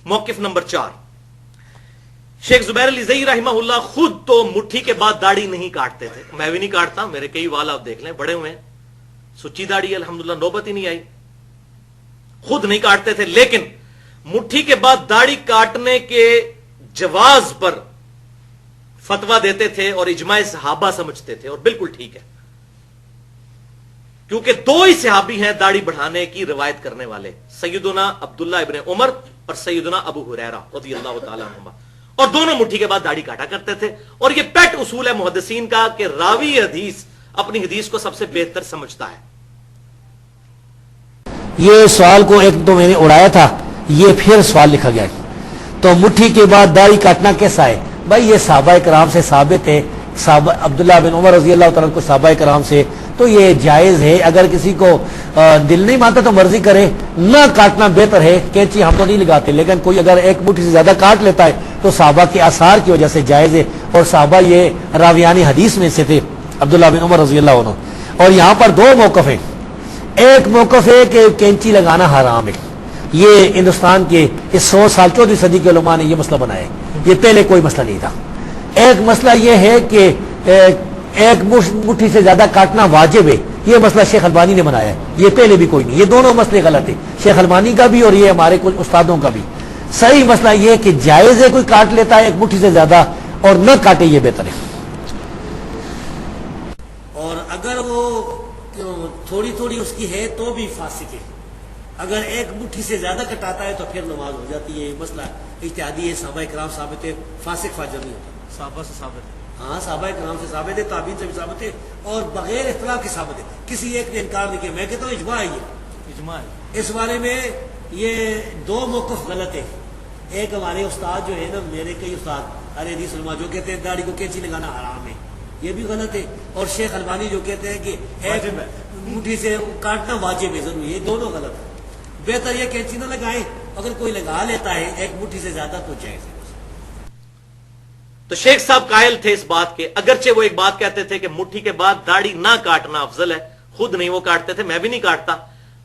موقف نمبر 4، شیخ زبیر علی زئی رحمہ اللہ خود تو مٹھی کے بعد داڑھی نہیں کاٹتے تھے. میں بھی نہیں کاٹتا، میرے کئی وال آپ دیکھ لیں بڑے ہوئے ہیں، سچی داڑھی ہے الحمدللہ، نوبت ہی نہیں آئی. خود نہیں کاٹتے تھے، لیکن مٹھی کے بعد داڑھی کاٹنے کے جواز پر فتویٰ دیتے تھے اور اجماع صحابہ سمجھتے تھے، اور بالکل ٹھیک ہے، کیونکہ دو ہی صحابی ہیں داڑھی بڑھانے کی روایت کرنے والے، سیدنا عبداللہ ابن عمر اور سیدنا ابو ہریرہ رضی اللہ تعالی عنہما، اور دونوں مٹھی کے بعد داڑھی کاٹا کرتے تھے. اور یہ پیٹ اصول ہے محدثین کا کہ راوی حدیث اپنی حدیث کو سب سے بہتر سمجھتا ہے. یہ سوال کو ایک تو میں نے اڑایا تھا، یہ پھر سوال لکھا گیا تو مٹھی کے بعد داڑھی کاٹنا کیسا ہے؟ بھائی یہ صحابہ کرام سے ثابت ہے، صحابہ عبداللہ بن عمر رضی اللہ تعالیٰ کو صحابہ کرام سے، تو یہ جائز ہے. اگر کسی کو دل نہیں مانتا تو مرضی کرے، نہ کاٹنا بہتر ہے. کینچی ہم تو نہیں لگاتے، لیکن کوئی اگر ایک مٹھی سے زیادہ کاٹ لیتا ہے تو صحابہ کے آثار کی وجہ سے جائز ہے، اور صحابہ یہ راویان حدیث میں سے تھے عبداللہ بن عمر رضی اللہ عنہ. اور یہاں پر دو موقف ہیں. ایک موقف ہے کہ کینچی لگانا حرام ہے، یہ ہندوستان کے اس 100 سال 14ویں صدی کے علماء نے یہ مسئلہ بنایا ہے، یہ پہلے کوئی مسئلہ نہیں تھا. ایک مسئلہ یہ ہے کہ ایک مٹھی سے زیادہ کاٹنا واجب ہے، یہ مسئلہ شیخ البانی نے بنایا ہے، یہ پہلے بھی کوئی نہیں. یہ دونوں مسئلے غلط ہیں، شیخ البانی کا بھی اور یہ ہمارے کچھ استادوں کا بھی. صحیح مسئلہ یہ ہے کہ جائز ہے کوئی کاٹ لیتا ہے ایک مٹھی سے زیادہ، اور نہ کاٹے یہ بہتر ہے. اور اگر وہ تھوڑی تھوڑی اس کی ہے تو بھی فاسق ہے. اگر ایک مٹھی سے زیادہ کٹاتا ہے تو پھر نماز ہو جاتی ہے. یہ مسئلہ اجتہادی ہے، صحابہ کرام ثابت ہے، فاسق فاجر نہیں ہوتا. صحابہ سے ثابت ہے، ہاں صحابہ کرام سے ثابت ہے، تابعین سے بھی ثابت ہے، اور بغیر اختلاف کے ثابت ہے. کسی ایک نے انکار نہیں کیا. میں کہتا ہوں اجماع ہے، یہ اجماع ہے. اس بارے میں یہ دو موقف غلط ہے. ایک ہمارے استاد جو ہے نا، میرے کئی استاد اہل حدیث علماء جو کہتے ہیں داڑھی کو کینچی لگانا حرام ہے، یہ بھی غلط ہے. اور شیخ البانی جو کہتے ہیں کہ ایک مٹھی سے کاٹنا واجب ہے ضروری، یہ دونوں غلط ہے. بہتر یہ کینچی نہ لگائیں، اگر کوئی لگا لیتا ہے ایک مٹھی سے زیادہ تو جائز ہے. تو شیخ صاحب قائل تھے اس بات کے، اگرچہ وہ ایک بات کہتے تھے کہ مٹھی کے بعد داڑھی نہ کاٹنا افضل ہے، خود نہیں وہ کاٹتے تھے، میں بھی نہیں کاٹتا،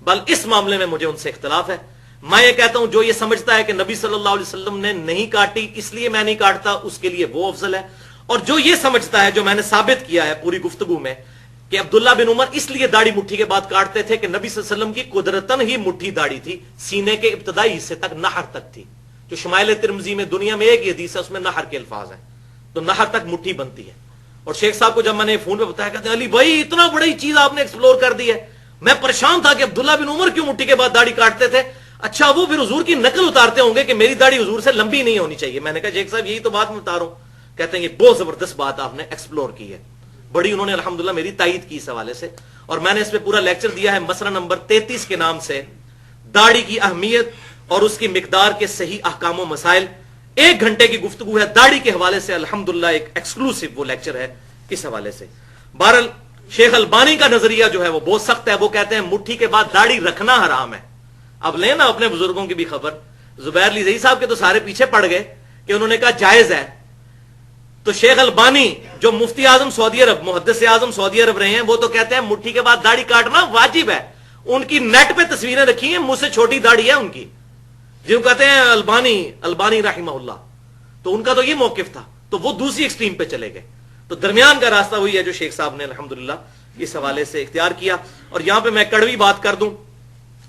بل اس معاملے میں مجھے ان سے اختلاف ہے. میں یہ کہتا ہوں جو یہ سمجھتا ہے کہ نبی صلی اللہ علیہ وسلم نے نہیں کاٹی اس لیے میں نہیں کاٹتا، اس کے لیے وہ افضل ہے. اور جو یہ سمجھتا ہے، جو میں نے ثابت کیا ہے پوری گفتگو میں، کہ عبداللہ بن عمر اس لیے داڑھی مٹھی کے بعد کاٹتے تھے کہ نبی صلی اللہ علیہ وسلم کی قدرتاً ہی مٹھی داڑھی تھی، سینے کے ابتدائی حصے تک، نہر تک تھی. جو شمائل ترمذی میں دنیا میں ایک ہی حدیث ہے، اس میں نہر کے الفاظ ہیں، تو نہر تک مٹھی بنتی ہے. اور شیخ صاحب کو جب میں نے فون پہ بتایا، کہتے ہیں علی بھائی اتنا بڑی چیز آپ نے ایکسپلور کر دی ہے. میں پریشان تھا کہ عبداللہ بن عمر کیوں مٹھی کے بعد داڑھی کاٹتے تھے. اچھا وہ پھر حضور کی نقل اتارتے ہوں گے کہ میری داڑھی حضور سے لمبی نہیں ہونی چاہیے. میں نے کہا شیخ صاحب یہی تو بات میں بتا رہا ہوں. کہتے ہیں یہ بہت زبردست بات آپ نے ایکسپلور کی ہے، بڑی انہوں نے الحمدللہ میری تائید کی اس حوالے سے. اور میں نے اس پہ پورا لیکچر دیا ہے مسئلہ نمبر 33 کے نام سے، داڑھی کی اہمیت اور اس کی مقدار کے صحیح احکام و مسائل. 1 گھنٹے کی گفتگو ہے داڑھی کے حوالے سے، الحمدللہ ایک ایکسکلوسیو وہ لیکچر ہے اس حوالے سے. بہرحال شیخ البانی کا نظریہ جو ہے وہ بہت سخت ہے. وہ کہتے ہیں مٹھی کے بعد داڑھی رکھنا حرام ہے. اب لیں نا اپنے بزرگوں کی بھی خبر. زبیر علی زئی صاحب کے تو سارے پیچھے پڑ گئے کہ انہوں نے کہا جائز ہے. تو شیخ البانی جو مفتی اعظم سعودی عرب، محدث اعظم سعودی عرب رہے ہیں، وہ تو کہتے ہیں مٹھی کے بعد داڑھی کاٹنا واجب ہے. ان کی نیٹ پہ تصویریں رکھی ہیں، مجھ سے چھوٹی داڑھی ہے ان کی، جو کہتے ہیں البانی رحمہ اللہ. تو ان کا تو یہ موقف تھا، تو وہ دوسری ایکسٹریم پہ چلے گئے. تو درمیان کا راستہ وہی ہے جو شیخ صاحب نے الحمدللہ اس حوالے سے اختیار کیا. اور یہاں پہ میں کڑوی بات کر دوں،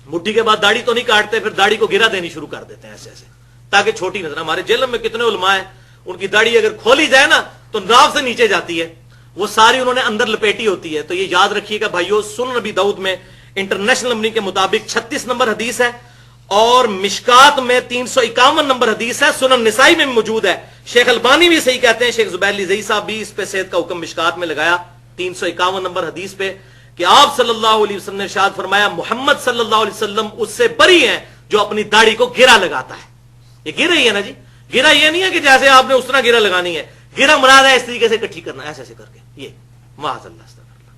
مٹھی کے بعد داڑھی تو نہیں کاٹتے، پھر داڑھی کو گرا دینی شروع کر دیتے ہیں ایسے ایسے تاکہ چھوٹی نظر. ہمارے جیل میں کتنے علماء ہیں، ان کی داڑھی اگر کھولی جائے نا تو ناف سے نیچے جاتی ہے، وہ ساری انہوں نے اندر لپیٹی ہوتی ہے. تو یہ یاد رکھیے گا بھائیو، سنن نبی داؤد میں انٹرنیشنل نمبر کے مطابق 36 نمبر حدیث ہے، اور مشکات میں 351 نمبر حدیث ہے، سنن نسائی میں موجود ہے. شیخ البانی بھی صحیح کہتے ہیں، شیخ زبیر علی زئی صاحب بھی اس پہ صحت کا حکم مشکات میں لگایا 351 نمبر حدیث پہ، کہ آپ صلی اللہ علیہ وسلم نے ارشاد فرمایا محمد صلی اللہ علیہ وسلم اس سے بری ہیں جو اپنی داڑھی کو گرا لگاتا ہے. یہ گرا ہی ہے نا جی، گرا یہ نہیں ہے کہ جیسے آپ نے اس طرح گرا لگانی ہے، گرا مراد ہے اس طریقے سے کٹھی کرنا، ایسے ایسے کر کے، یہ معاذ اللہ استغفر اللہ.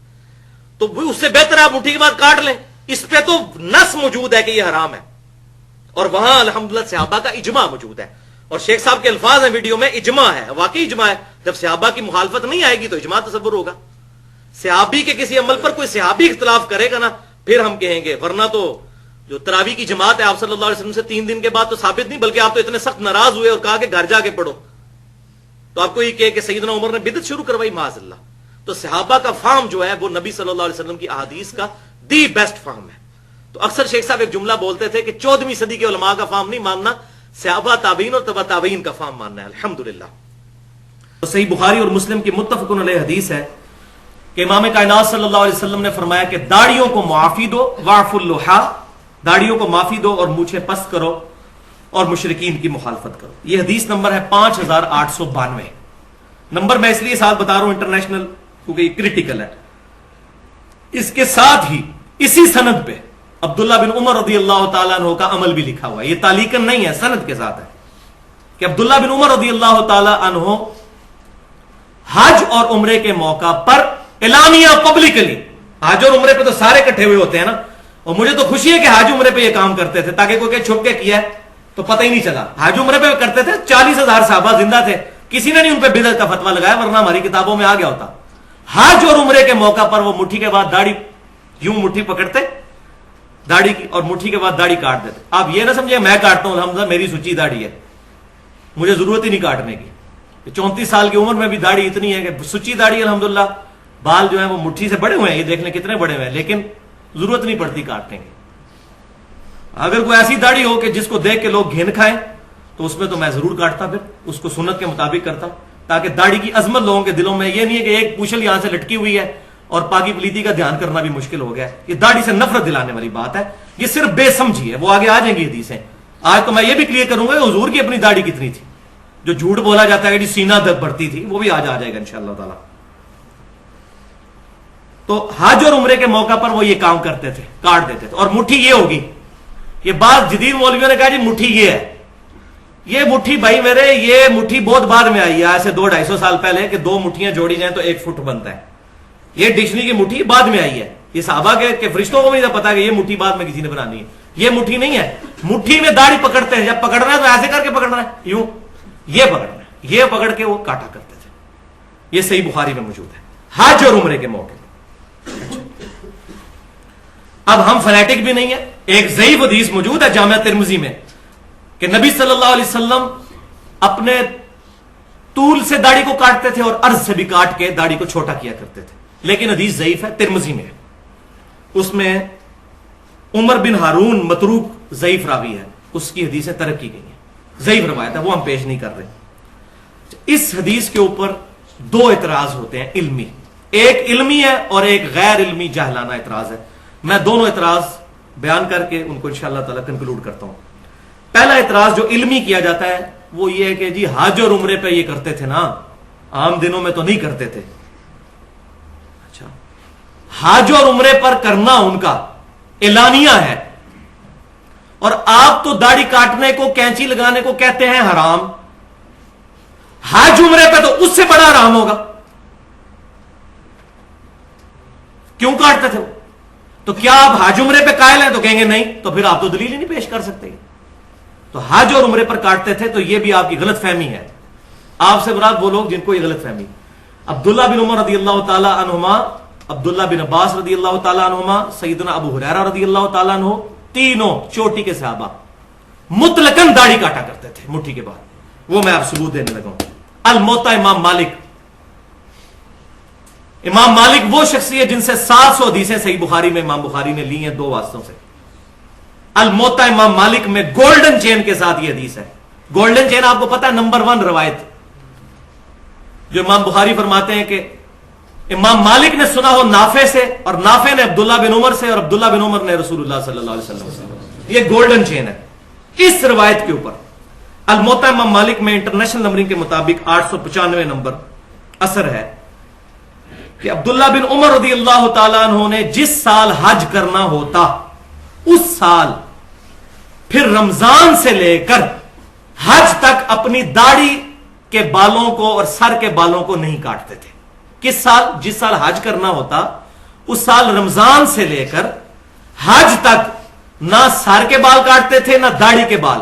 تو اس سے بہتر آپ مٹھی کے بعد کاٹ لیں. اس پہ تو نص موجود ہے کہ یہ حرام ہے، اور وہاں الحمدللہ صحابہ کا اجماع موجود ہے. اور شیخ صاحب کے الفاظ ہیں ویڈیو میں، اجماع ہے، واقعی اجماع ہے. جب صحابہ کی مخالفت نہیں آئے گی تو اجماع تصور ہوگا. صحابی کے کسی عمل پر کوئی صحابی اختلاف کرے گا نا پھر ہم کہیں گے، ورنہ تو جو تراویح کی جماعت ہے آپ صلی اللہ علیہ وسلم سے 3 دن کے بعد تو ثابت نہیں، بلکہ آپ تو اتنے سخت ناراض ہوئے اور کہا کہ گھر جا کے پڑھو، تو آپ کو یہ کہے کہ سیدنا عمر نے بدعت شروع کروائی، معاذ اللہ. تو صحابہ کا فہم جو ہے وہ نبی صلی اللہ علیہ وسلم کی احادیث کا دی بیسٹ فہم ہے. تو اکثر شیخ صاحب ایک جملہ بولتے تھے کہ 14ویں صدی کے علماء کا فہم نہیں ماننا، صحابہ تابعین اور تبع تابعین کا فہم ماننا ہے. الحمدللہ. تو صحیح بخاری اور مسلم کی متفق علیہ حدیث ہے کہ امام کائنات صلی اللہ علیہ وسلم نے فرمایا کہ داڑھیوں کو معافی دو، واعفوا اللحا، داڑھیوں کو معافی دو اور مونچھیں پست کرو اور مشرکین کی مخالفت کرو. یہ حدیث نمبر ہے 5892. نمبر میں اس لیے ساتھ بتا رہا ہوں انٹرنیشنل کیونکہ یہ کریٹیکل ہے. اس کے ساتھ ہی اسی سند پہ عبداللہ بن عمر رضی اللہ تعالیٰ عنہ کا عمل بھی لکھا ہوا ہے. یہ تعلیقاً نہیں ہے، سند کے ساتھ ہے کہ عبداللہ بن عمر رضی اللہ تعالیٰ عنہ حج اور عمرے کے موقع پر اعلانیہ پبلکلی، حج اور عمرے پہ تو سارے اکٹھے ہوئے ہوتے ہیں نا، اور مجھے تو خوشی ہے کہ حج عمرے پہ یہ کام کرتے تھے تاکہ کوئی چھپ کے کیا ہے تو پتہ ہی نہیں چلا. حج عمرے پہ کرتے تھے، 40,000 صحابہ زندہ تھے، کسی نے نہیں ان پہ بدعت کا فتویٰ لگایا، ورنہ ہماری کتابوں میں آ گیا ہوتا. حج اور عمرے کے موقع پر وہ مٹھی کے بعد داڑھی یوں مٹھی پکڑتے داڑھی کی اور مٹھی کے بعد داڑھی کاٹ دیتے. آپ یہ نہ سمجھے میں کاٹتا ہوں، الحمدللہ میری سچی داڑھی ہے، مجھے ضرورت ہی نہیں کاٹنے کی. 34 سال کی عمر میں بھی داڑھی اتنی ہے کہ سچی داڑھی الحمدللہ. بال جو ہیں وہ مٹھی سے بڑے ہوئے ہیں، یہ دیکھ لیں کتنے بڑے ہوئے ہیں، لیکن ضرورت نہیں پڑتی کاٹنے کی. اگر کوئی ایسی داڑھی ہو کہ جس کو دیکھ کے لوگ گھن کھائیں تو اس میں تو میں ضرور کاٹتا، پھر اس کو سنت کے مطابق کرتا، تاکہ داڑھی کی عظمت لوگوں کے دلوں میں یہ نہیں ہے کہ ایک پوچھل یہاں سے لٹکی ہوئی ہے اور پاکی پلیتی کا دھیان کرنا بھی مشکل ہو گیا ہے. یہ داڑھی سے نفرت دلانے والی بات ہے، یہ صرف بے سمجھی ہے. وہ آگے آ جائیں گی حدیثیں. آج تو میں یہ بھی کلیئر کروں گا کہ حضور کی اپنی داڑھی کتنی تھی. جو جھوٹ بولا جاتا ہے کہ سینہ درد بڑھتی تھی، وہ بھی آج آ جائے گا انشاءاللہ تعالی. تو حج اور عمرے کے موقع پر وہ یہ کام کرتے تھے، کاٹ دیتے تھے. اور مٹھی یہ ہوگی، یہ بات جدید مولویوں نے کہا جی مٹھی یہ ہے. یہ مٹھی بھائی میرے، یہ مٹھی بہت بعد میں آئی ہے، ایسے 200-250 سال پہلے کہ 2 مٹھیاں جوڑی جائیں تو 1 فٹ بنتا ہے. یہ ڈکشنری کی مٹھی بعد میں آئی ہے. یہ صحابہ کے فرشتوں کو نہیں پتا کہ یہ مٹھی بعد میں کسی نے بنانی ہے. یہ مٹھی نہیں ہے. مٹھی میں داڑھی پکڑتے ہیں، جب پکڑنا ہے تو ایسے کر کے پکڑنا ہے، یوں یہ پکڑنا ہے، یہ پکڑ کے وہ کاٹا کرتے تھے. یہ صحیح بخاری میں موجود ہے حج اور عمرے کے موقع. اب ہم فنیٹک بھی نہیں ہیں. ایک ضعیف حدیث موجود ہے جامعہ ترمذی میں کہ نبی صلی اللہ علیہ وسلم اپنے طول سے داڑھی کو کاٹتے تھے اور عرض سے بھی کاٹ کے داڑھی کو چھوٹا کیا کرتے تھے. لیکن حدیث ضعیف ہے، ترمذی میں ہے. اس میں عمر بن ہارون متروک ضعیف راوی ہے، اس کی حدیثیں ترک کی گئی ہیں، ضعیف روایت ہے، وہ ہم پیش نہیں کر رہے. اس حدیث کے اوپر 2 اعتراض ہوتے ہیں علمی. ایک علمی ہے اور ایک غیر علمی جاہلانہ اعتراض ہے. میں دونوں اعتراض بیان کر کے ان کو انشاءاللہ تعالی کنکلوڈ کرتا ہوں. پہلا اعتراض جو علمی کیا جاتا ہے وہ یہ ہے کہ جی حج اور عمرے پہ یہ کرتے تھے نا، عام دنوں میں تو نہیں کرتے تھے. اچھا، حج اور عمرے پر کرنا ان کا اعلانیہ ہے، اور آپ تو داڑھی کاٹنے کو، کینچی لگانے کو کہتے ہیں حرام. حج عمرے پہ تو اس سے بڑا حرام ہوگا. کیوں کاٹتے تھے وہ؟ تو کیا آپ حج عمرے پہ قائل ہیں؟ تو کہیں گے نہیں. تو پھر آپ تو دلیل ہی نہیں پیش کر سکتے. تو حج اور عمرے پر کاٹتے تھے تو یہ بھی آپ کی غلط فہمی ہے. آپ سے مراد وہ لوگ جن کو یہ غلط فہمی. عبداللہ بن عمر رضی اللہ تعالی عنہما، عبداللہ بن عباس رضی اللہ تعالی عنہما، سیدنا ابو ہریرہ رضی اللہ تعالی عنہ، تینوں چوٹی کے صحابہ مطلقاً داڑھی کاٹا کرتے تھے مٹھی کے بعد. وہ میں آپ ثبوت دینے لگا ہوں. الموطا امام مالک. امام مالک وہ شخصیت جن سے 700 حدیثیں صحیح بخاری میں امام بخاری نے لی ہیں 2 واسطوں سے. الموطا امام مالک میں گولڈن چین کے ساتھ یہ حدیث ہے. گولڈن چین آپ کو پتا ہے نمبر 1 روایت جو امام بخاری فرماتے ہیں کہ امام مالک نے سنا ہو نافع سے، اور نافع نے عبداللہ بن عمر سے، اور عبداللہ بن عمر نے رسول اللہ صلی اللہ علیہ وسلم سے. یہ گولڈن چین ہے. اس روایت کے اوپر الموطا امام مالک میں انٹرنیشنل نمبرنگ کے مطابق 895 نمبر اثر ہے کہ عبداللہ بن عمر رضی اللہ تعالیٰ عنہ نے جس سال حج کرنا ہوتا اس سال پھر رمضان سے لے کر حج تک اپنی داڑھی کے بالوں کو اور سر کے بالوں کو نہیں کاٹتے تھے. کس سال؟ جس سال حج کرنا ہوتا اس سال رمضان سے لے کر حج تک نہ سر کے بال کاٹتے تھے نہ داڑھی کے بال،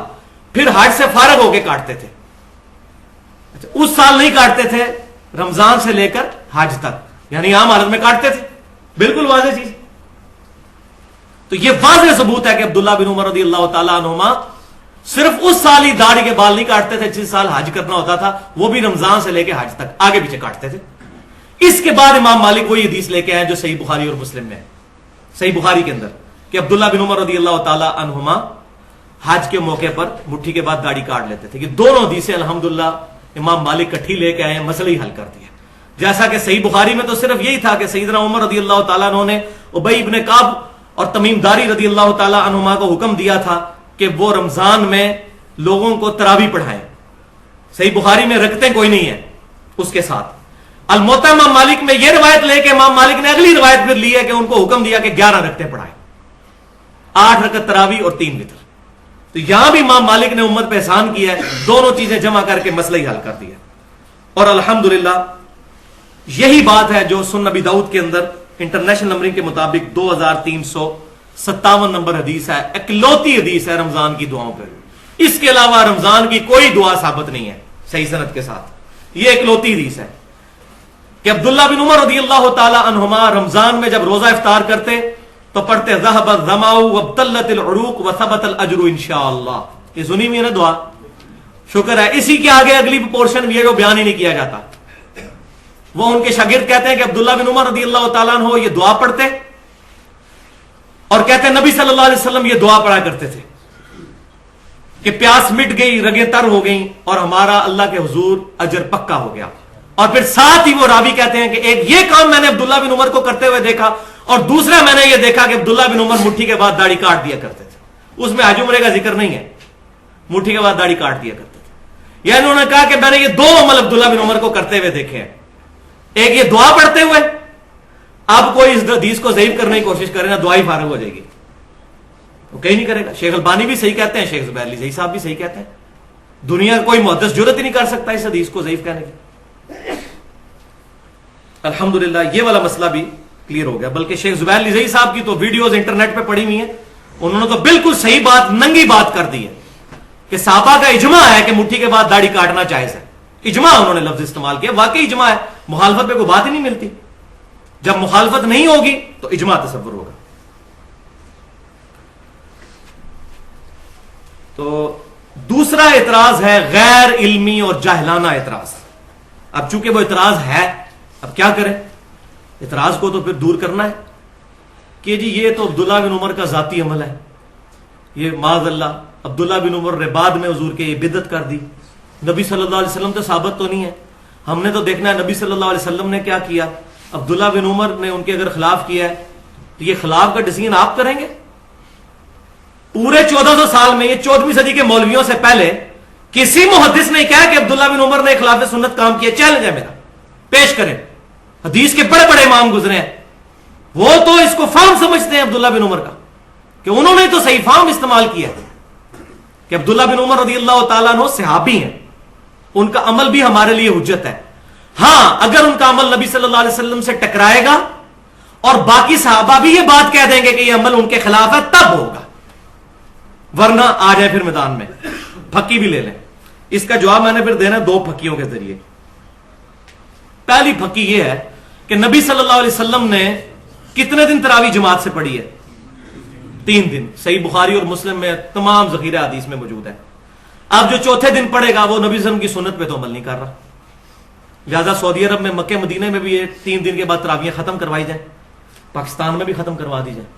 پھر حج سے فارغ ہو کے کاٹتے تھے. اس سال نہیں کاٹتے تھے، رمضان سے لے کر حج تک، یعنی عام حالت میں کاٹتے تھے. بالکل واضح چیز. تو یہ واضح ثبوت ہے کہ عبداللہ بن عمر رضی اللہ تعالیٰ عنہما صرف اس سال ہی داڑھی کے بال نہیں کاٹتے تھے جس سال حج کرنا ہوتا تھا، وہ بھی رمضان سے لے کے حج تک آگے پیچھے کاٹتے تھے. اس کے بعد امام مالک وہی حدیث لے کے آئے جو صحیح بخاری اور مسلم میں ہے، صحیح بخاری کے اندر، کہ عبداللہ بن عمر رضی اللہ تعالی عنہما حج کے موقع پر مٹھی کے بعد داڑھی کاٹ لیتے تھے. یہ دونوں حدیثیں الحمدللہ امام مالک کٹھی لے کے آئے ہیں، مسئلہ ہی حل کر دیا. جیسا کہ صحیح بخاری میں تو صرف یہی تھا کہ سیدنا عمر رضی اللہ تعالیٰ عنہ نے ابی ابن کعب اور تمیم داری رضی اللہ تعالیٰ عنہما کو حکم دیا تھا کہ وہ رمضان میں لوگوں کو تراویح پڑھائیں. صحیح بخاری میں رکھتے کوئی نہیں ہے اس کے ساتھ. الموطا امام مالک میں یہ روایت لے کے امام مالک نے اگلی روایت پھر لی ہے کہ ان کو حکم دیا کہ 11 رکعتیں پڑھائیں، 8 رکعت تراویح اور 3 وتر. تو یہاں بھی امام مالک نے امت پہ احسان کیا ہے، دونوں چیزیں جمع کر کے مسئلہ ہی حل کر دیا. اور الحمدللہ یہی بات ہے جو سنن نبی داؤد کے اندر انٹرنیشنل نمبرنگ کے مطابق 2357 نمبر حدیث ہے، اکلوتی حدیث ہے رمضان کی دعاؤں پہ. اس کے علاوہ رمضان کی کوئی دعا ثابت نہیں ہے صحیح سند کے ساتھ. یہ اکلوتی حدیث ہے کہ عبداللہ بن عمر رضی اللہ تعالی عنہما رمضان میں جب روزہ افطار کرتے تو پڑھتے ذهب الظمأ وابتلت العروق وثبت الاجر انشاءاللہ. یہ سنی ہوئی ہے نا دعا، شکر ہے. اسی کے آگے اگلی پورشن بھی ہے جو بیان ہی نہیں کیا جاتا. وہ ان کے شاگرد کہتے ہیں کہ عبداللہ بن عمر رضی اللہ تعالیٰ عنہ یہ دعا پڑھتے اور کہتے ہیں نبی صلی اللہ علیہ وسلم یہ دعا پڑھا کرتے تھے کہ پیاس مٹ گئی، رگیں تر ہو گئیں اور ہمارا اللہ کے حضور اجر پکا ہو گیا. اور پھر ساتھ ہی وہ راوی کہتے ہیں کہ ایک یہ کام میں نے عبداللہ بن عمر کو کرتے ہوئے دیکھا اور دوسرا میں نے یہ دیکھا کہ عبداللہ بن عمر مٹھی کے بعد داڑھی کاٹ دیا کرتے تھے. اس میں حج عمرے کا ذکر نہیں ہے، مٹھی کے بعد داڑھی کاٹ دیا کرتے تھے. یعنی انہوں نے کہا کہ میں نے یہ 2 عمل عبداللہ بن عمر کو کرتے ہوئے دیکھے ہیں، ایک یہ دعا پڑھتے ہوئے. اب کوئی اس حدیث کو ضعیف کرنے کی کوشش کرے نا، دعا ہی فارغ ہو جائے گی، وہ کہیں نہیں کرے گا. شیخ البانی بھی صحیح کہتے ہیں، شیخ زبیر علی صحیح صاحب بھی صحیح کہتے ہیں. دنیا کا کوئی محدث جرت ہی نہیں کر سکتا اس حدیث کو ضعیف کہنے کی. الحمدللہ یہ والا مسئلہ بھی کلیئر ہو گیا. بلکہ شیخ زبیر علی صحیح صاحب کی تو ویڈیوز انٹرنیٹ پہ پڑی ہوئی ہیں، انہوں نے تو بالکل صحیح بات، ننگی بات کر دی ہے کہ صحابہ کا اجماع ہے کہ مٹھی کے بعد داڑھی کاٹنا جائز ہے. اجماع انہوں نے لفظ استعمال کیا، واقعی اجماع ہے. مخالفت پہ کوئی بات ہی نہیں ملتی. جب مخالفت نہیں ہوگی تو اجماع تصور ہوگا. تو دوسرا اعتراض ہے غیر علمی اور جاہلانہ اعتراض. اب چونکہ وہ اعتراض ہے، اب کیا کریں؟ اعتراض کو تو پھر دور کرنا ہے کہ جی یہ تو عبداللہ بن عمر کا ذاتی عمل ہے، یہ معاذ اللہ عبداللہ بن عمر نے بعد میں حضور کے یہ بدعت کر دی. نبی صلی اللہ علیہ وسلم تو ثابت تو نہیں ہے. ہم نے تو دیکھنا ہے نبی صلی اللہ علیہ وسلم نے کیا کیا. عبداللہ بن عمر نے ان کے اگر خلاف کیا ہے تو یہ خلاف کا ڈیسیژن آپ کریں گے؟ پورے 1400 سال میں، یہ 14ویں صدی کے مولویوں سے پہلے کسی محدث نے کہا کہ عبداللہ بن عمر نے خلاف سنت کام کیا. چیلنج ہے میرا، پیش کریں. حدیث کے بڑے بڑے امام گزرے ہیں، وہ تو اس کو فہم سمجھتے ہیں عبداللہ بن عمر کا کہ انہوں نے تو صحیح فہم استعمال کیا کہ عبداللہ بن عمر رضی اللہ تعالیٰ عنہ صحابی ہیں، ان کا عمل بھی ہمارے لیے حجت ہے. ہاں اگر ان کا عمل نبی صلی اللہ علیہ وسلم سے ٹکرائے گا اور باقی صحابہ بھی یہ بات کہہ دیں گے کہ یہ عمل ان کے خلاف ہے تب ہوگا، ورنہ آ جائے پھر میدان میں پھکی بھی لے لیں. اس کا جواب میں نے پھر دینا 2 پھکیوں کے ذریعے. پہلی پھکی یہ ہے کہ نبی صلی اللہ علیہ وسلم نے کتنے دن تراویح جماعت سے پڑھی ہے؟ 3 دن. صحیح بخاری اور مسلم میں تمام ذخیرہ حدیث میں موجود ہے. اب جو چوتھے دن پڑھے گا وہ نبی صلی اللہ علیہ وسلم کی سنت پہ تو عمل نہیں کر رہا. لہٰذا سعودی عرب میں، مکہ مدینہ میں بھی یہ 3 دن کے بعد تراویحیں ختم کروائی جائیں، پاکستان میں بھی ختم کروا دی جائیں،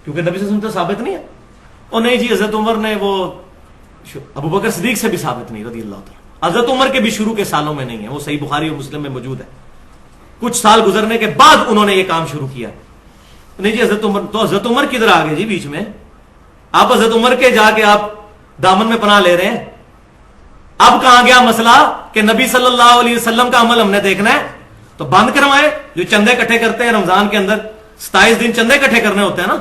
کیونکہ نبی صلی اللہ علیہ وسلم تو ثابت نہیں ہے. اور نہیں جی حضرت عمر نے، وہ ابو بکر صدیق سے بھی ثابت نہیں رضی اللہ تعالیٰ. حضرت عمر کے بھی شروع کے سالوں میں نہیں ہے، وہ صحیح بخاری اور مسلم میں موجود ہے. کچھ سال گزرنے کے بعد انہوں نے یہ کام شروع کیا. نہیں جی حضرت عمر، تو حضرت عمر کدھر آ گئے جی بیچ میں؟ آپ حضرت عمر کے جا کے آپ دامن میں پناہ لے رہے ہیں. اب کہاں گیا مسئلہ کہ نبی صلی اللہ علیہ وسلم کا عمل ہم نے دیکھنا ہے تو بند کروائے. جو چندے اکٹھے کرتے ہیں رمضان کے اندر 27 دن چندے اکٹھے کرنے ہوتے ہیں نا،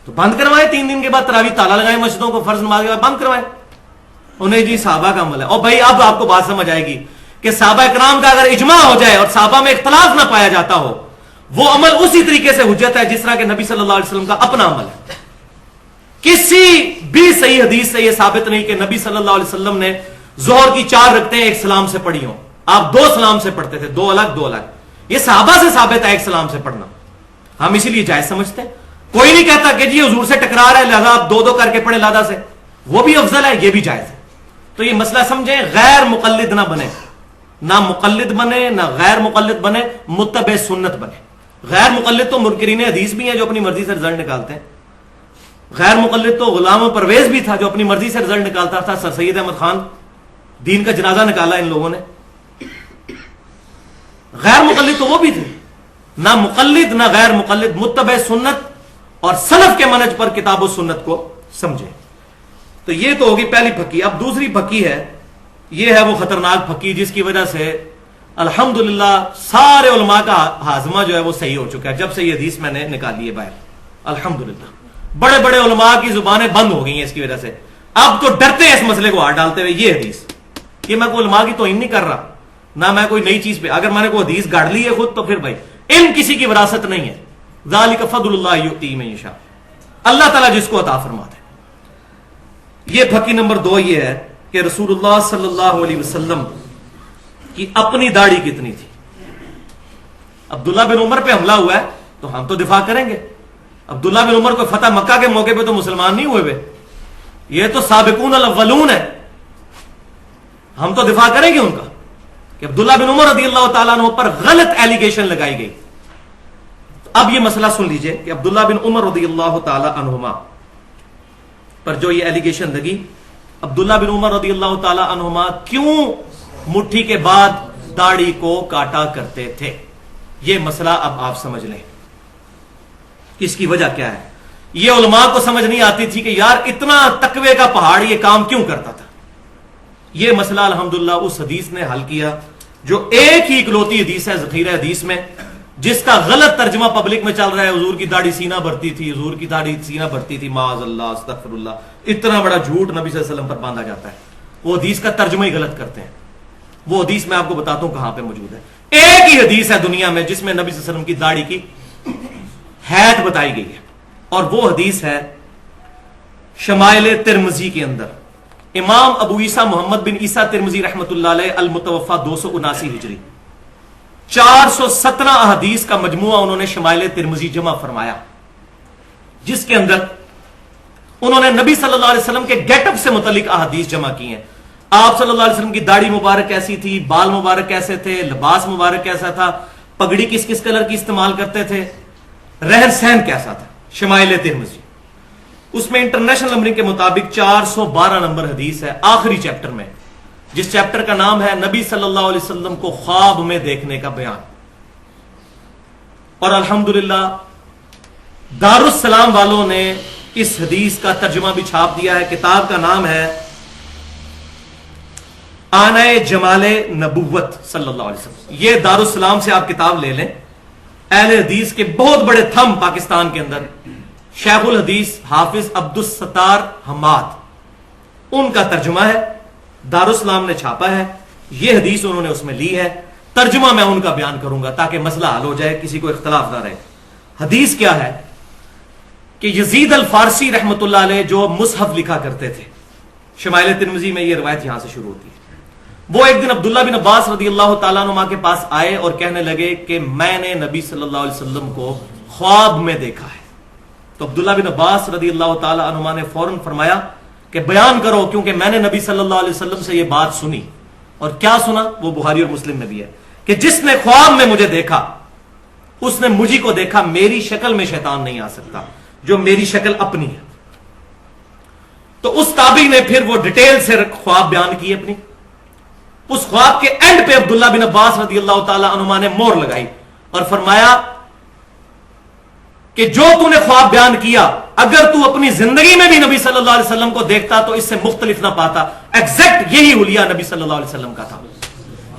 تو بند کروائے. 3 دن کے بعد تراویح تالا لگائے مسجدوں کو، فرض نماز کے بعد بند کروائے. انہیں جی صحابہ کا عمل ہے. اور بھائی اب آپ کو بات سمجھ آئے گی کہ صحابہ کرام کا اگر اجماع ہو جائے اور صحابہ میں اختلاف نہ پایا جاتا ہو، وہ عمل اسی طریقے سے حجت ہے جس طرح کہ نبی صلی اللہ علیہ وسلم کا اپنا عمل ہے. کسی بھی صحیح حدیث سے یہ ثابت نہیں کہ نبی صلی اللہ علیہ وسلم نے ظہر کی 4 رکعتیں ایک سلام سے پڑھی ہوں. آپ 2 سلام سے پڑھتے تھے، 2 الگ 2 الگ. یہ صحابہ سے ثابت ہے ایک سلام سے پڑھنا، ہم اسی لیے جائز سمجھتے ہیں. کوئی نہیں کہتا کہ جی حضور سے ٹکرا رہا ہے لہذا آپ دو دو کر کے پڑھے لادہ سے، وہ بھی افضل ہے، یہ بھی جائز ہے. تو یہ مسئلہ سمجھیں، غیر مقلد نہ بنے، نہ مقلد بنے نہ غیر مقلد بنے، متبع سنت بنے. غیر مقلد تو منکرین حدیث بھی ہیں جو اپنی مرضی سے رزلٹ نکالتے ہیں. غیر مقلد تو غلام پرویز بھی تھا جو اپنی مرضی سے رزلٹ نکالتا تھا. سر سید احمد خان دین کا جنازہ نکالا ان لوگوں نے. غیر مقلد تو وہ بھی تھے. نہ مقلد نہ غیر مقلد، متبع سنت اور سلف کے منہج پر کتاب و سنت کو سمجھے. تو یہ تو ہوگی پہلی پھکی. اب دوسری پھکی ہے، یہ ہے وہ خطرناک پھکی جس کی وجہ سے الحمدللہ سارے علماء کا ہاضمہ جو ہے وہ صحیح ہو چکا ہے جب سے یہ حدیث میں نے نکالی ہے باہر. الحمدللہ بڑے بڑے علماء کی زبانیں بند ہو گئی ہیں اس کی وجہ سے. اب تو ڈرتے ہیں اس مسئلے کو ہاتھ ڈالتے ہوئے. یہ حدیث، یہ میں کوئی علماء کی توہین نہیں کر رہا، نہ میں کوئی نئی چیز پہ، اگر میں نے کوئی حدیث گاڑ لی ہے خود تو پھر بھائی علم کسی کی وراثت نہیں ہے. ذالک فضل اللہ یؤتی من یشاء، اللہ تعالیٰ جس کو عطا فرماتا ہے. یہ پھکی نمبر 2 یہ ہے کہ رسول اللہ صلی اللہ علیہ وسلم کی اپنی داڑھی کتنی تھی. عبداللہ بن عمر پہ حملہ ہوا ہے تو ہم تو دفاع کریں گے. عبداللہ بن عمر کو فتح مکہ کے موقع پہ تو مسلمان نہیں ہوئے، یہ تو سابقون الاولون ہے، ہم تو دفاع کریں گے ان کا کہ عبداللہ بن عمر رضی اللہ تعالیٰ عنہ پر غلط ایلیگیشن لگائی گئی. اب یہ مسئلہ سن لیجئے کہ عبداللہ بن عمر رضی اللہ تعالیٰ عنہما پر جو یہ ایلیگیشن لگی، عبداللہ بن عمر رضی اللہ تعالیٰ عنہما کیوں مٹھی کے بعد داڑھی کو کاٹا کرتے تھے، یہ مسئلہ اب آپ سمجھ لیں اس کی وجہ کیا ہے. یہ علماء کو سمجھ نہیں آتی تھی کہ یار اتنا تقوی کا پہاڑ یہ کام کیوں کرتا تھا. یہ مسئلہ الحمدللہ اس حدیث نے حل کیا جو ایک ہی اکلوتی حدیث ہے ذخیرہ حدیث میں، جس کا غلط ترجمہ پبلک میں چل رہا ہے. حضور کی داڑھی سینہ بھرتی تھی، حضور کی داڑھی سینہ بھرتی تھی، معاذ اللہ استغفر اللہ. اتنا بڑا جھوٹ نبی صلی اللہ علیہ وسلم پر باندھا جاتا ہے. وہ حدیث کا ترجمہ ہی غلط کرتے ہیں. وہ حدیث میں آپ کو بتاتا ہوں کہاں پہ موجود ہے. ایک ہی حدیث ہے دنیا میں جس میں نبی صلی اللہ علیہ وسلم کی داڑھی کی حید بتائی گئی ہے، اور وہ حدیث ہے شمائل ترمذی کے اندر. امام ابو عیسیٰ محمد بن عیسیٰ ترمذی رحمۃ اللہ علیہ المتوفى 279 ہجری 417 احادیث کا مجموعہ انہوں نے شمائل ترمذی جمع فرمایا، جس کے اندر انہوں نے نبی صلی اللہ علیہ وسلم کے گیٹ اپ سے متعلق احادیث جمع کی ہیں. آپ صلی اللہ علیہ وسلم کی داڑھی مبارک کیسی تھی، بال مبارک کیسے تھے، لباس مبارک کیسا تھا، پگڑی کس کس کلر کی استعمال کرتے تھے، رہن سہن کیسا تھا. شمائل ترمذی اس میں انٹرنیشنل نمبرنگ کے مطابق 412 نمبر حدیث ہے آخری چیپٹر میں، جس چیپٹر کا نام ہے نبی صلی اللہ علیہ وسلم کو خواب میں دیکھنے کا بیان. اور الحمدللہ دارالسلام والوں نے اس حدیث کا ترجمہ بھی چھاپ دیا ہے. کتاب کا نام ہے آنۂ جمال نبوت صلی اللہ علیہ وسلم. یہ دارالسلام سے آپ کتاب لے لیں. اہل حدیث کے بہت بڑے تھم پاکستان کے اندر شیخ الحدیث حافظ عبدالستار حماد، ان کا ترجمہ ہے، دارالسلام نے چھاپا ہے. یہ حدیث انہوں نے اس میں لی ہے. ترجمہ میں ان کا بیان کروں گا تاکہ مسئلہ حل ہو جائے، کسی کو اختلاف نہ رہے. حدیث کیا ہے کہ یزید الفارسی رحمت اللہ علیہ جو مصحف لکھا کرتے تھے، شمائل ترمذی میں یہ روایت یہاں سے شروع ہوتی ہے. وہ ایک دن عبداللہ بن عباس رضی اللہ تعالیٰ عنہ کے پاس آئے اور کہنے لگے کہ میں نے نبی صلی اللہ علیہ وسلم کو خواب میں دیکھا ہے. تو عبداللہ بن عباس رضی اللہ تعالیٰ عنہ نے فوراً فرمایا کہ بیان کرو، کیونکہ میں نے نبی صلی اللہ علیہ وسلم سے یہ بات سنی. اور کیا سنا؟ وہ بخاری اور مسلم میں بھی ہے کہ جس نے خواب میں مجھے دیکھا اس نے مجھے کو دیکھا. میری شکل میں شیطان نہیں آ سکتا جو میری شکل اپنی ہے. تو اس تابعی نے پھر وہ ڈیٹیل سے خواب بیان کی اپنی. اس خواب کے اینڈ پہ عبداللہ بن عباس رضی اللہ تعالی عنہما نے مور لگائی اور فرمایا کہ جو تو نے خواب بیان کیا اگر تو اپنی زندگی میں بھی نبی صلی اللہ علیہ وسلم کو دیکھتا تو اس سے مختلف نہ پاتا. ایگزیکٹ یہی حلیہ نبی صلی اللہ علیہ وسلم کا تھا.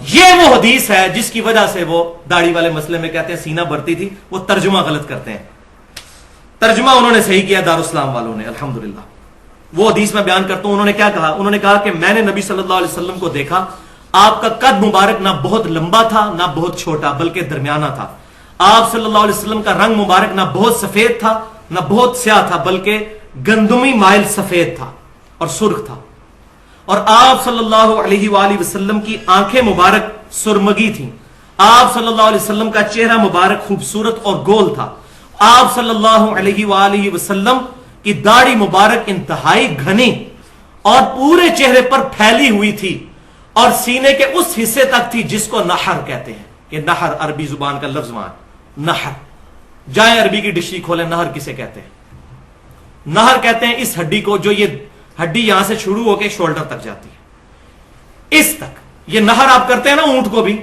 یہ وہ حدیث ہے جس کی وجہ سے وہ داڑھی والے مسئلے میں کہتے ہیں سینہ بھرتی تھی. وہ ترجمہ غلط کرتے ہیں. ترجمہ انہوں نے صحیح کیا دارالسلام والوں نے الحمدللہ. وہ حدیث میں بیان کرتا ہوں. انہوں نے کیا کہا؟ انہوں نے کہا کہ میں نے نبی صلی اللہ علیہ وسلم کو دیکھا. آپ کا قد مبارک نہ بہت لمبا تھا نہ بہت چھوٹا بلکہ درمیانہ تھا. آپ صلی اللہ علیہ وسلم کا رنگ مبارک نہ بہت سفید تھا نہ بہت سیاہ تھا بلکہ گندمی مائل سفید تھا اور سرخ تھا. اور آپ صلی اللہ علیہ وآلہ وسلم کی آنکھیں مبارک سرمگی تھیں. آپ صلی اللہ علیہ وسلم کا چہرہ مبارک خوبصورت اور گول تھا. آپ صلی اللہ علیہ وآلہ وسلم کی داڑھی مبارک انتہائی گھنی اور پورے چہرے پر پھیلی ہوئی تھی اور سینے کے اس حصے تک تھی جس کو نحر کہتے ہیں. یہ نحر عربی زبان کا لفظ وہاں نحر. جائیں عربی کی ڈکشنری کھولیں, نہر کسے کہتے ہیں؟ نہر کہتے ہیں اس ہڈی کو جو یہ ہڈی یہاں سے شروع ہو کے شولڈر تک جاتی ہے, اس تک. یہ نہر آپ کرتے ہیں نا اونٹ کو بھی,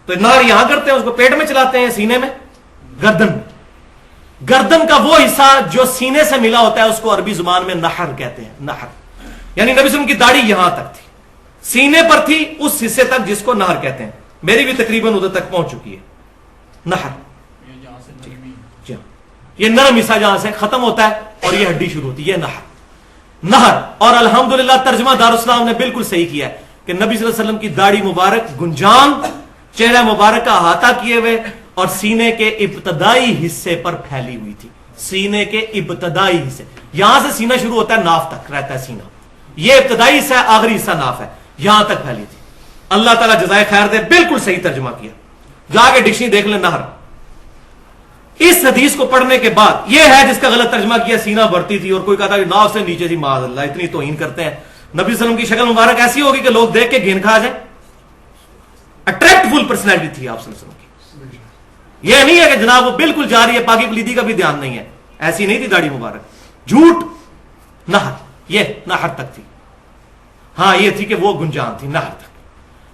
تو نہر یہاں کرتے ہیں, اس کو پیٹ میں چلاتے ہیں, سینے میں, گردن میں. گردن کا وہ حصہ جو سینے سے ملا ہوتا ہے اس کو عربی زبان میں نحر کہتے ہیں. نحر یعنی نبی صلی اللہ علیہ وسلم کی داڑھی یہاں تک تھی, سینے پر تھی, اس حصے تک جس کو نہر کہتے ہیں. میری بھی تقریباً ادھر تک پہنچ چکی ہے نہر. یہ نرم حصہ جہاں سے ختم ہوتا ہے اور یہ ہڈی شروع ہوتی ہے, یہ نہر. نہر. اور الحمدللہ ترجمہ دارالاسلام نے بالکل صحیح کیا ہے کہ نبی صلی اللہ علیہ وسلم کی داڑھی مبارک گنجان, چہرہ مبارک کا احاطہ کیے ہوئے اور سینے کے ابتدائی حصے پر پھیلی ہوئی تھی. سینے کے ابتدائی حصے, یہاں سے سینہ شروع ہوتا ہے, ناف تک رہتا ہے سینہ, یہ ابتدائی حصہ ہے, آخری حصہ ناف ہے, یہاں تک پھیلی تھی. اللہ تعالیٰ جزائے خیر دے, بالکل صحیح ترجمہ کیا. جا کے ڈکشنری دیکھ لیں نہر. اس حدیث کو پڑھنے کے بعد یہ ہے جس کا غلط ترجمہ کیا سینہ بھرتی تھی, اور کوئی کہتا ہے ناف سے نیچے تھی. معاذ اللہ, اتنی توہین کرتے ہیں. نبی صلی اللہ علیہ وسلم کی شکل مبارک ایسی ہوگی کہ لوگ دیکھ کے گھن کھا جائیں. اٹریکٹفل پرسنالٹی تھی آپ صلی اللہ علیہ وسلم کی. یہ نہیں ہے کہ جناب وہ بالکل جا رہی ہے, پاکی پلیدی کا بھی دھیان نہیں ہے, ایسی نہیں تھی داڑھی مبارک. جھوٹ. نہر, یہ نہر تک تھی. ہاں یہ تھی کہ وہ گنجان تھی نہر تک.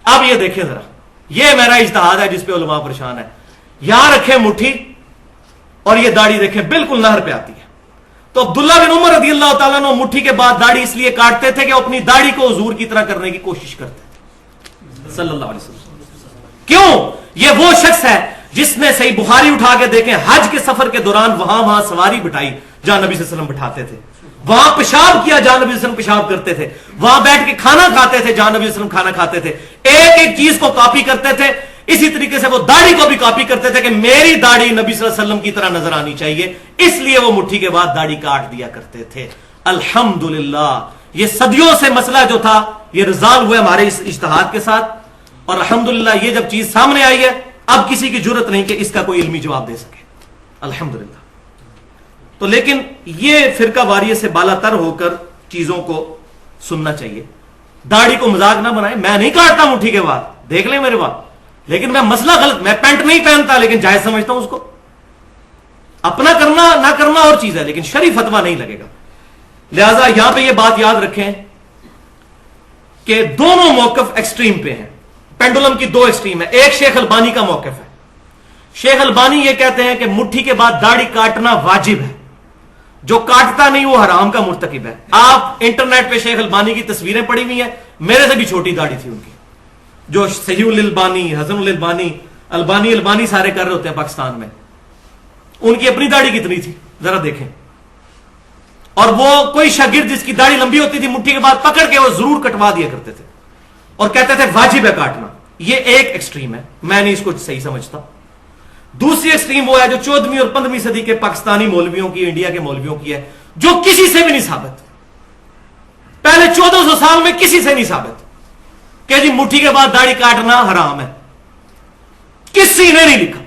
اب یہ دیکھیں ذرا, یہ میرا اجتہاد ہے جس پہ علماء پریشان ہے. یہاں رکھیں مٹھی اور یہ داڑھی دیکھیں بالکل نہر پہ آتی ہے. تو عبداللہ بن عمر رضی اللہ تعالیٰ عنہ مٹھی کے بعد داڑھی اس لیے کاٹتے تھے کہ اپنی داڑھی کو حضور کی طرح کرنے کی کوشش کرتے تھے صلی اللہ علیہ وسلم. کیوں؟ یہ وہ شخص ہے جس نے صحیح بخاری اٹھا کے دیکھیں, حج کے سفر کے دوران وہاں سواری بٹھائی جہاں نبی صلی اللہ علیہ وسلم بٹھاتے تھے, وہاں پیشاب کیا جہاں نبی صلی اللہ علیہ وسلم پیشاب کرتے تھے, وہاں بیٹھ کے کھانا کھاتے تھے جہاں نبی صلی اللہ علیہ وسلم کھانا کھاتے تھے. ایک ایک چیز کو کاپی کرتے تھے. اسی طریقے سے وہ داڑھی کو بھی کاپی کرتے تھے کہ میری داڑھی نبی صلی اللہ علیہ وسلم کی طرح نظر آنی چاہیے, اس لیے وہ مٹھی کے بعد داڑھی کاٹ دیا کرتے تھے. الحمدللہ یہ صدیوں سے مسئلہ جو تھا یہ ریزالو ہوا ہمارے اس اجتہاد کے ساتھ, اور الحمدللہ یہ جب چیز سامنے آئی ہے اب کسی کی جرت نہیں کہ اس کا کوئی علمی جواب دے سکے. الحمدللہ. تو لیکن یہ فرقہ واریت سے بالا تر ہو کر چیزوں کو سننا چاہیے. داڑھی کو مذاق نہ بنائیں. میں نہیں کاٹتا مٹھی کے بعد, دیکھ لیں میرے بات, لیکن میں مسئلہ غلط, میں پینٹ نہیں پہنتا لیکن جائز سمجھتا ہوں اس کو. اپنا کرنا نہ کرنا اور چیز ہے, لیکن شرعی فتویٰ نہیں لگے گا. لہذا یہاں پہ یہ بات یاد رکھیں کہ دونوں موقف ایکسٹریم پہ ہیں. پینڈولم کی دو ایکسٹریم ہے. ایک شیخ البانی کا موقف ہے. شیخ البانی یہ کہتے ہیں کہ مٹھی کے بعد داڑھی کاٹنا واجب ہے, جو کاٹتا نہیں وہ حرام کا مرتکب ہے. آپ انٹرنیٹ پہ شیخ البانی کی تصویریں پڑی ہوئی ہیں, میرے سے بھی چھوٹی داڑھی تھی ان کی, جو صحیح الالبانی, حسن الالبانی, البانی سارے کر رہے ہوتے ہیں پاکستان میں. ان کی اپنی داڑھی کتنی تھی ذرا دیکھیں. اور وہ کوئی شاگرد جس کی داڑھی لمبی ہوتی تھی مٹھی کے بعد پکڑ کے وہ ضرور کٹوا دیا کرتے تھے اور کہتے تھے واجب ہے کاٹنا. یہ ایک ایکسٹریم ہے, میں نہیں اس کو صحیح سمجھتا. دوسری ایکسٹریم وہ ہے جو 14ویں اور 15ویں صدی کے پاکستانی مولویوں کی, انڈیا کے مولویوں کی ہے, جو کسی سے بھی نہیں ثابت, پہلے 1400 سال میں کسی سے نہیں ثابت کہ جی مٹھی کے بعد داڑھی کاٹنا حرام ہے. کسی نے نہیں لکھا.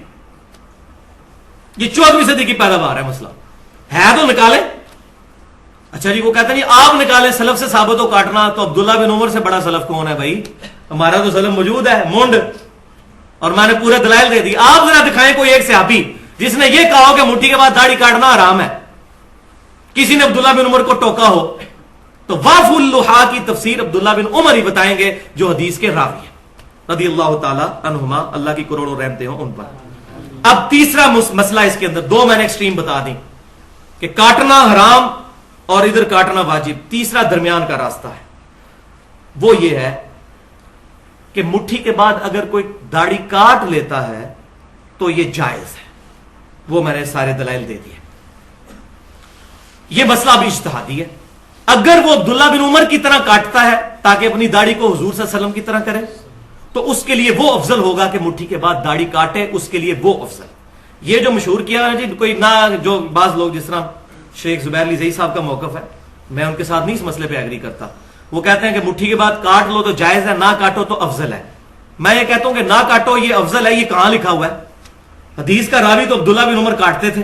یہ 14ویں صدی کی پیداوار ہے. مسئلہ ہے تو نکالیں. اچھا جی, وہ کہتے ہیں جی آپ نکالیں سلف سے ثابت ہو کاٹنا, تو عبداللہ بن عمر سے بڑا سلف کون ہے بھائی؟ ہمارا تو سلف موجود ہے مونڈ, اور میں نے پورے دلائل دے دی. آپ ذرا دکھائیں کوئی ایک صحابی جس نے یہ کہا ہو کہ مٹھی کے بعد داڑھی کاٹنا حرام ہے. کسی نے عبداللہ بن عمر کو ٹوکا ہو تو واف اللحا کی تفسیر عبداللہ بن عمر ہی بتائیں گے جو حدیث کے راوی ہیں رضی اللہ تعالی عنہما, اللہ کی کروڑوں رحمتیں ہوں ان پر. اب تیسرا مسئلہ اس کے اندر, دو میں نے ایکسٹریم بتا دی کہ کاٹنا حرام اور ادھر کاٹنا واجب. تیسرا درمیان کا راستہ ہے, وہ یہ ہے کہ مٹھی کے بعد اگر کوئی داڑھی کاٹ لیتا ہے تو یہ جائز ہے. وہ میں نے سارے دلائل دے دیے. یہ مسئلہ بھی اجتہادی ہے. اگر وہ عبداللہ بن عمر کی طرح کاٹتا ہے تاکہ اپنی داڑھی کو حضور صلی اللہ علیہ وسلم کی طرح کرے تو اس کے لیے وہ افضل ہوگا کہ مٹھی کے بعد داڑھی کاٹے, اس کے لیے وہ افضل. یہ جو مشہور کیا ہے جی کوئی نہ, جو بعض لوگ جس طرح شیخ زبیر علی زئی صاحب کا موقف ہے, میں ان کے ساتھ نہیں اس مسئلے پہ ایگری کرتا. وہ کہتے ہیں کہ مٹھی کے بعد کاٹ لو تو جائز ہے, نہ کاٹو تو افضل ہے. میں یہ کہتا ہوں کہ نہ کاٹو یہ افضل ہے. یہ کہاں لکھا ہوا ہے؟ حدیث کا راوی تو عبداللہ بن عمر کاٹتے تھے,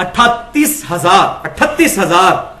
38,000